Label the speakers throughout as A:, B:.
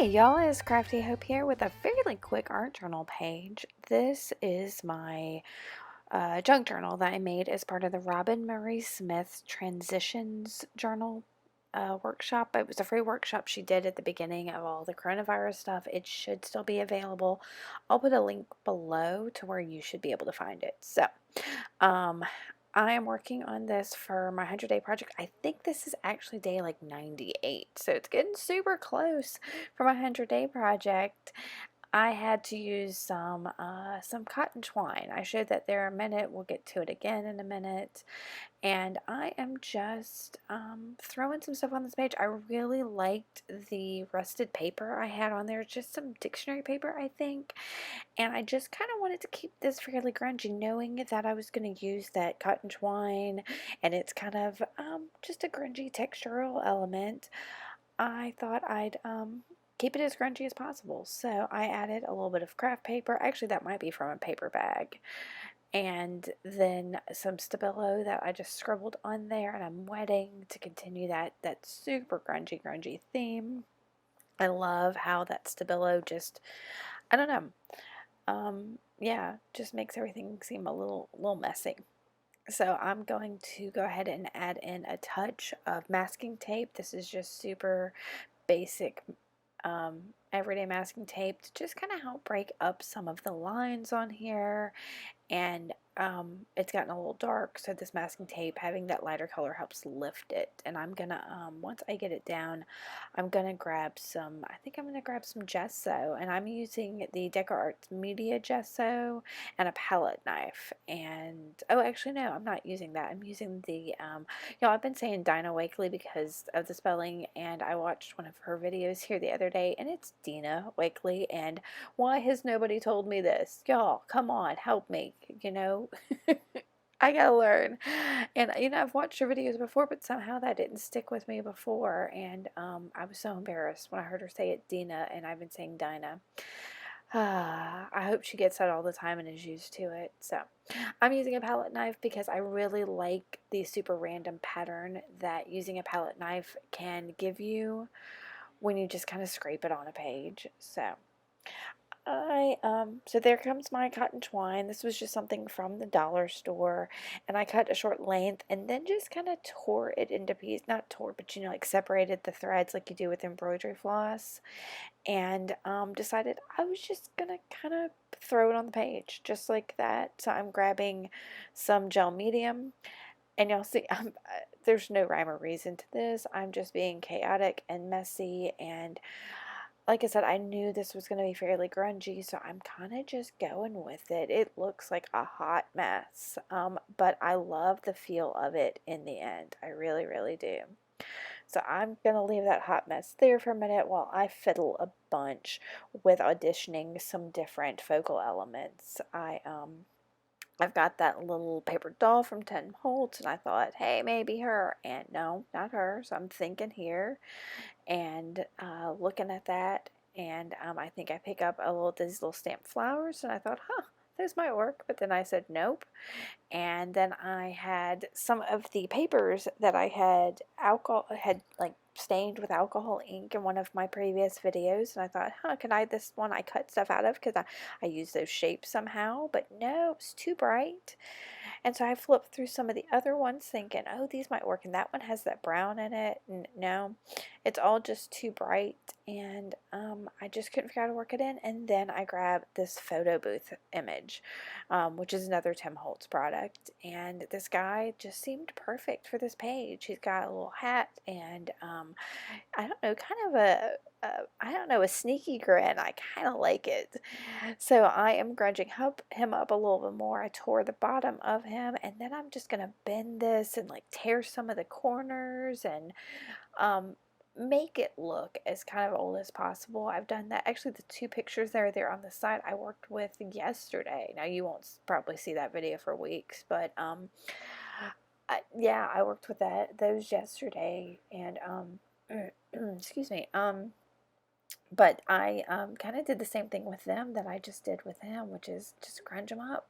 A: Y'all, is Crafty Hope here with a fairly quick art journal page. This is my junk journal that I made as part of the Robin Murray Smith Transitions Journal workshop. It was a free workshop she did at the beginning of all the coronavirus stuff. It should still be available. I'll put a link below to where you should be able to find it. So, um, I am working on this for my 100-day project. I think this is actually day like 98, so it's getting super close for my 100-day project. I had to use some cotton twine. I showed that there a minute. We'll get to it again in a minute. And I am just throwing some stuff on this page. I really liked the rusted paper I had on there, just some dictionary paper, I think. And I just kind of wanted to keep this fairly grungy, knowing that I was going to use that cotton twine, and it's kind of just a grungy textural element. I thought I'd keep it as grungy as possible. So I added a little bit of craft paper. Actually, that might be from a paper bag. And then some Stabilo that I just scribbled on there, and I'm wetting to continue that super grungy theme. I love how that Stabilo just, I don't know, yeah, just makes everything seem a little messy. So I'm going to go ahead and add in a touch of masking tape. This is just super basic everyday masking tape to just kind of help break up some of the lines on here. And it's gotten a little dark, so this masking tape, having that lighter color, helps lift it. And I'm gonna once I get it down, I'm gonna grab some, I think I'm gonna grab some gesso, and I'm using the DecoArts Media gesso and a palette knife. And oh, actually no, I'm not using that. I'm using the I've been saying Dinah Wakely because of the spelling, and I watched one of her videos here the other day, and it's Dina Wakely. And why has nobody told me this? Y'all, come on, help me, I gotta learn. And, I've watched her videos before, but somehow that didn't stick with me before. And I was so embarrassed when I heard her say it, Dina, and I've been saying Dinah. I hope she gets that all the time and is used to it. So I'm using a palette knife because I really like the super random pattern that using a palette knife can give you when you just kind of scrape it on a page. So there comes my cotton twine. This was just something from the dollar store, and I cut a short length and then just kind of tore it into pieces. Not tore, but like separated the threads like you do with embroidery floss, and decided I was just gonna kind of throw it on the page just like that. So I'm grabbing some gel medium, and y'all see, there's no rhyme or reason to this. I'm just being chaotic and messy, and like I said, I knew this was going to be fairly grungy, so I'm kind of just going with it. It looks like a hot mess, but I love the feel of it in the end. I really, really do. So I'm going to leave that hot mess there for a minute while I fiddle a bunch with auditioning some different focal elements. I've got that little paper doll from Tim Holtz, and I thought, hey, maybe her. And no, not her. So I'm thinking here and looking at that. And I think I pick up these little stamped flowers, and I thought, huh, those might work. But then I said, nope. And then I had some of the papers that I had like stained with alcohol ink in one of my previous videos, and I thought, huh, can I this one I cut stuff out of because I use those shapes somehow, but no, it's too bright. And so I flipped through some of the other ones thinking, oh, these might work, and that one has that brown in it. No, it's all just too bright, and I just couldn't figure out how to work it in. And then I grabbed this photo booth image, which is another Tim Holtz product, and this guy just seemed perfect for this page. He's got a little hat and I don't know, kind of I don't know, a sneaky grin. I kind of like it. So I am grunging him up a little bit more. I tore the bottom of him, and then I'm just going to bend this and like tear some of the corners and make it look as kind of old as possible. I've done that. Actually, the two pictures that are there on the side I worked with yesterday. Now, you won't probably see that video for weeks, but yeah, I worked with those yesterday, and excuse me. But I kind of did the same thing with them that I just did with him, which is just grunge them up.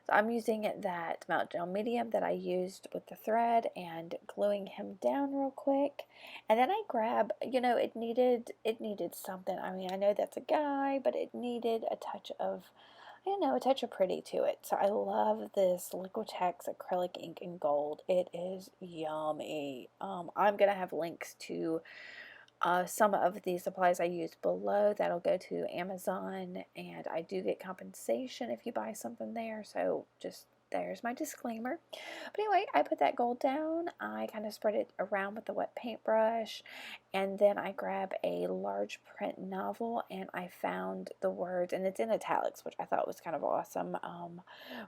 A: So I'm using that Mount Gel medium that I used with the thread and gluing him down real quick. And then I grab, it needed something. I mean, I know that's a guy, but it needed a touch of, I don't know, a touch of pretty to it. So I love this Liquitex acrylic ink in gold. It is yummy. I'm gonna have links to some of the supplies I use below. That'll go to Amazon, and I do get compensation if you buy something there, so just there's my disclaimer. But anyway, I put that gold down. I kind of spread it around with the wet paintbrush, and then I grab a large print novel, and I found the words, and it's in italics, which I thought was kind of awesome.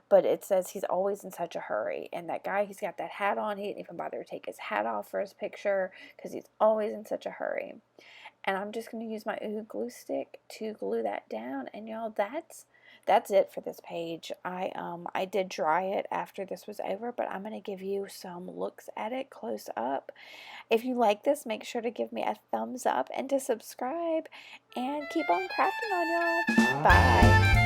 A: But it says he's always in such a hurry, and that guy, he's got that hat on. He didn't even bother to take his hat off for his picture because he's always in such a hurry. And I'm just going to use my Ooh glue stick to glue that down. And y'all, that's it for this page. I did dry it after this was over, but I'm going to give you some looks at it close up. If you like this, make sure to give me a thumbs up and to subscribe, and keep on crafting on, y'all. Bye.